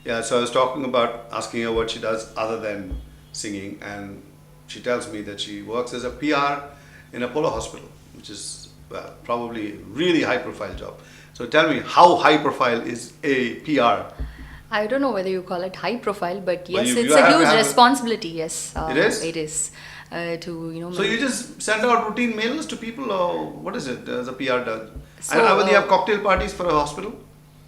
Yeah, so I was asking her what she does other than singing, and she tells me that she works as a PR in Apollo Hospital, which is probably a really high profile job. So tell me, how high profile is a PR? I don't know whether you call it high profile, but Well, yes, you it's a have, huge have responsibility. Yes, it is? it is. To So you just send out routine mailers to people, or what is it as a PR does? So, I will you have cocktail parties for a hospital?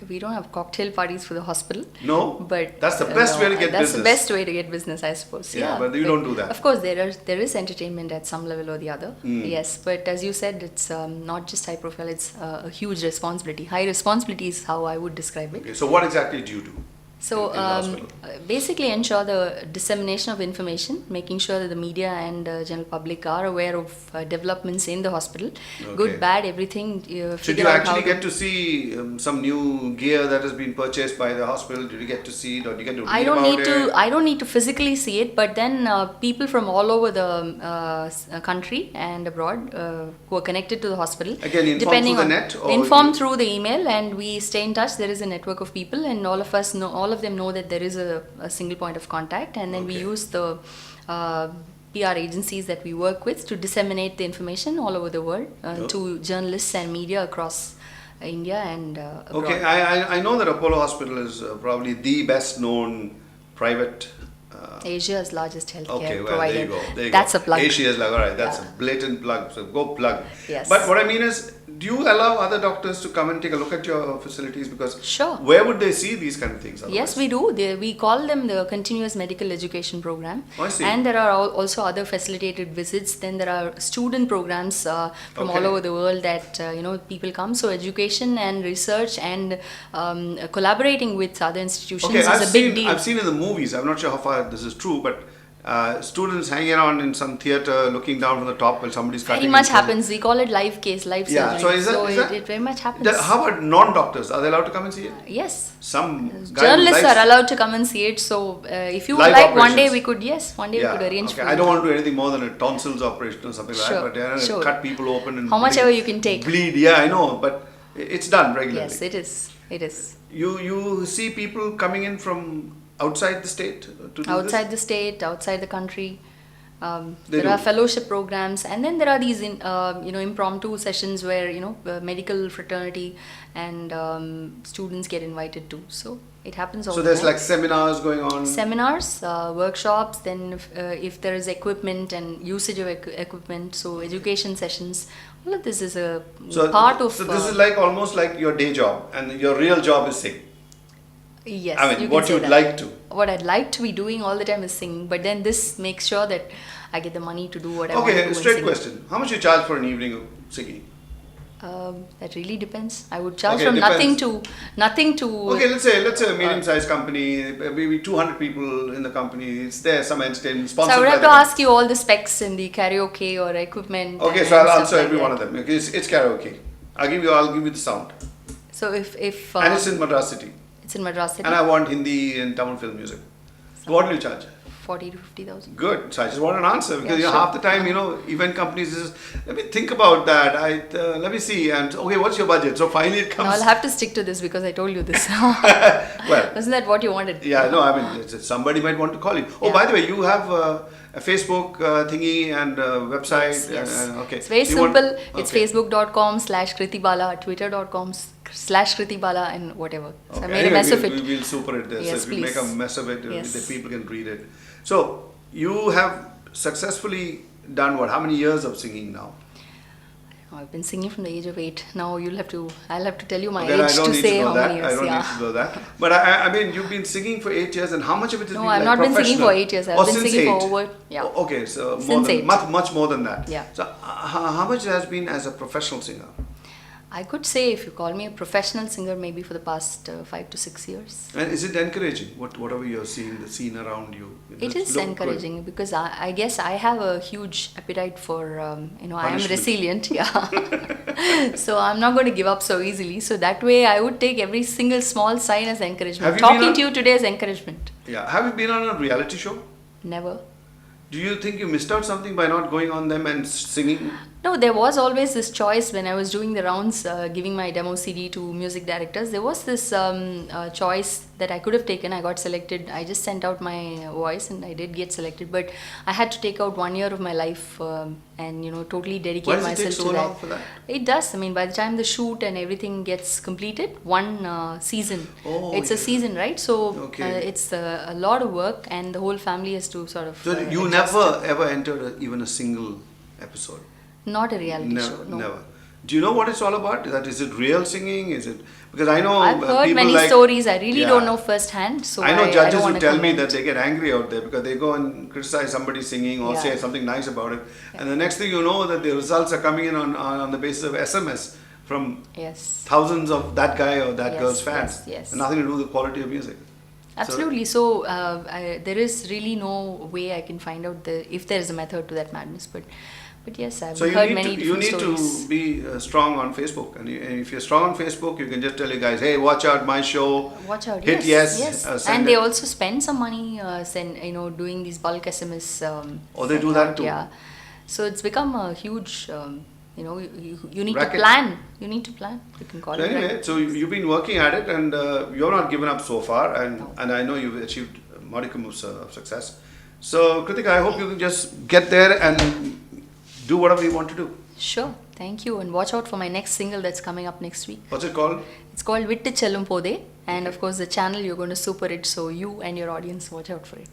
we don't have cocktail parties for the hospital. No, But that's the best way to get that's business. the best way to get business, I suppose. Yeah, but you don't do that. Of course, there is entertainment at some level or the other. Yes, but as you said, it's not just high profile. It's a huge responsibility. High responsibility is how I would describe it. Okay, so what exactly do you do? So in the hospital? basically ensure the dissemination of information, making sure that the media and general public are aware of developments in the hospital, Okay. good, bad, everything. Should you actually get to see some new gear that has been purchased by the hospital? Did you get to see it, or do you get to read I don't about need it? to. I don't need to physically see it, but then people from all over the country and abroad who are connected to the hospital, Again, inform through the net, or inform through the email, and we stay in touch. There is a network of people, and all of them know that there is a single point of contact, and then we Okay. use the PR agencies that we work with to disseminate the information all over the world to journalists and media across India and abroad. Okay, I know that Apollo Hospital is probably the best known private. Asia's largest healthcare Okay, well, provider. there you go. There you That's go. a plug. Asia's like, all right, that's Yeah. a blatant plug. So go plug. Yes. But what I mean is, do you allow other doctors to come and take a look at your facilities? Because Sure. where would they see these kind of things? Yes, we do. We call them the continuous medical education program. Oh, I see. And there are also other facilitated visits. Then there are student programs from all Okay. over the world that people come. So education and research and collaborating with other institutions Okay, is a big deal. I've seen in the movies, I'm not sure how far this is true, but students hanging around in some theatre looking down from the top while somebody's cutting. Very much into- happens. We call it live case, live Yeah, surgery. so is that- it very much happens. How about non-doctors? Are they allowed to come and see it? Yes. Some guy who Journalists likes- are allowed to come and see it. So if you would Live like, one day operations. we could, one day we could arrange okay. for I you. don't want to do anything more than a tonsils operation or something like Sure, that. But sure. cut people open and How much ever you can take. bleed. Yeah, I know, but it's done regularly. Yes, it is. It is. You see people coming in from outside the state to do Outside this? the state, outside the country. They There do. are fellowship programs, and then there are these impromptu sessions where medical fraternity and students get invited to. So it happens all So the there's time. like seminars going on. Seminars, workshops, then if there is equipment and usage of equipment, so education sessions. All of this is a part of. So this is like almost like your day job, and your real job is singing. Yes, I you mean, can what say you'd that. like to. What I'd like to be doing all the time is singing, but then this makes sure that I get the money to do what I want to do. Okay, and straight sing. question. How much you charge for an evening of singing? That really depends. I would charge Okay, from depends. nothing to. Okay, let's say a medium-sized company, maybe 200 people in the company. It's there, some entertainment So sponsored. I would by have the to ask you all the specs in the karaoke or equipment. Okay, and so I'll stuff answer like every that. one of them. Okay, it's karaoke. I'll give you the sound. So if And it's in Madras City. it's in Madras City, And I want Hindi and Tamil film music. So what will you charge? 40 to 50,000. Good. So I just want an answer because Yeah, half sure. the time, event companies is, let me think about that. Let me see. And okay, what's your budget? So finally it No, comes. I'll have to stick to this because I told you this. Well, Wasn't that what you wanted? yeah, no, I mean, somebody might want to call you. Oh, Yeah. by the way, you have a Facebook thingy and a website. Yes. Okay. It's very So you want- simple. It's okay. facebook.com/Krithika Bala, twitter.com/Krithika Bala, and whatever. So I Okay. made Anyway, a mess of it. We'll super it there. Yes, so if we make a please. mess of it, Yes. the people can read it. So you have successfully done what? How many years of singing now? I've been singing from the age of 8. Now I'll have to tell you my Then I age don't to need say to know how that. many years. I don't yeah. need to know that. But I mean, you've been singing for 8 years, and how much of it has No, been I've like not been singing professional? for 8 years. I've Or been since singing for 8? over. Yeah. Okay, so more Since than 8. much more than that. Yeah. So how much has been as a professional singer? I could say, if you call me a professional singer, maybe for the past 5 to 6 years. And is it encouraging? Whatever you're seeing, the scene around you. It is look encouraging because I guess I have a huge appetite for, I am Punishment. resilient, yeah. So I'm not going to give up so easily. So that way I would take every single small sign as encouragement. Have you Talking been on- to you today is encouragement. good. Yeah. Have you been on a reality show? Never. Do you think you missed out something by not going on them and singing? No, there was always this choice when I was doing the rounds, giving my demo CD to music directors. There was this choice that I could have taken. I got selected. I just sent out my voice and I did get selected. But I had to take out 1 year of my life and totally dedicate Why does it myself take so to that. long for that? It does. I mean, by the time the shoot and everything gets completed, one season. Oh, It's a yeah. season, right? So Okay. it's a lot of work, and the whole family has to sort of. So you adjust. never ever entered even a single episode? Not a reality Never, show. No. never. Do you know what it's all about? That is it real singing? Is it because I know I've heard people many like, stories. I really Yeah. don't know firsthand. So I know I judges don't who wanna tell me comment. that they get angry out there because they go and criticize somebody singing or Yeah. say something nice about it, and the next thing you know that the results are coming in on the basis of SMS from Yes. thousands of that guy or that Yes, girl's fans. yes, yes. And nothing to do with the quality of music. Absolutely. So there is really no way I can find out if there is a method to that madness. But yes, I've So you heard need many to you different need stories. to be strong on Facebook, and if you're strong on Facebook, you can just tell your guys, hey, watch out, my show. Watch out! Hit yes, yes. yes. Send And they it. also spend some money, doing these bulk SMS. Oh, they do sending that out, too? Yeah. So it's become a huge. You need Racket. to plan. You need to plan. You can call So it. anyway, racket. so you've been working at it, and you're not given up so far, and No. and I know you've achieved a modicum of success. So Krithika, I hope you can just get there and do whatever you want to do. Sure. Thank you. And watch out for my next single that's coming up next week. What's it called? It's called Vittu Chellum Pode. And of course, the channel you're going to super it. So you and your audience watch out for it.